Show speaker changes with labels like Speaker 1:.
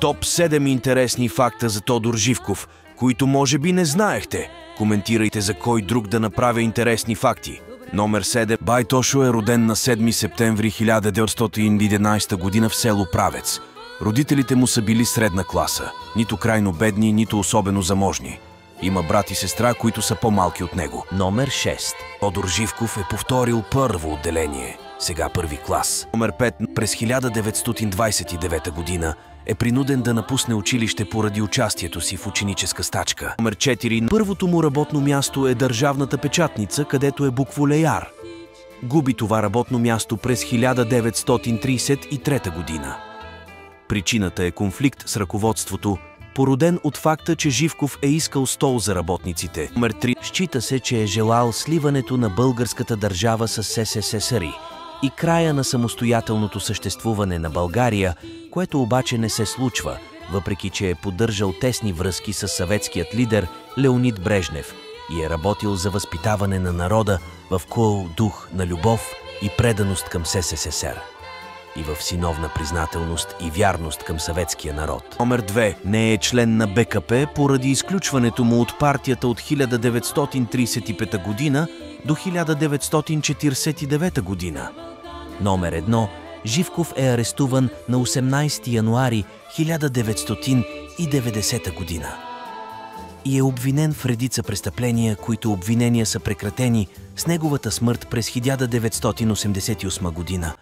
Speaker 1: Топ 7 интересни факта за Тодор Живков, които може би не знаехте. Коментирайте за кой друг да направя интересни факти. Номер 7. Бай Тошо е роден на 7 септември 1911 година в село Правец. Родителите му са били средна класа. Нито крайно бедни, нито особено заможни. Има брат и сестра, които са по-малки от него.
Speaker 2: Номер 6.
Speaker 1: Тодор Живков е повторил първо отделение, сега първи клас. Номер 5. През 1929 година е принуден да напусне училище поради участието си в ученическа стачка. Номер 4. Първото му работно място е държавната печатница, където е букволеяр. Губи това работно място през 1933 година. Причината е конфликт с ръководството, породен от факта, че Живков е искал стол за работниците. Номер 3.
Speaker 2: Счита се, че е желал сливането на българската държава с СССР и края на самостоятелното съществуване на България, което обаче не се случва, въпреки че е поддържал тесни връзки с съветският лидер Леонид Брежнев и е работил за възпитаване на народа в кул дух на любов и преданост към СССР и в синовна признателност и вярност към съветския народ.
Speaker 1: Номер 2. Не е член на БКП поради изключването му от партията от 1935 година до 1949 година.
Speaker 2: Номер 1. Живков е арестуван на 18 януари 1990 година и е обвинен в редица престъпления, които обвинения са прекратени с неговата смърт през 1988 година.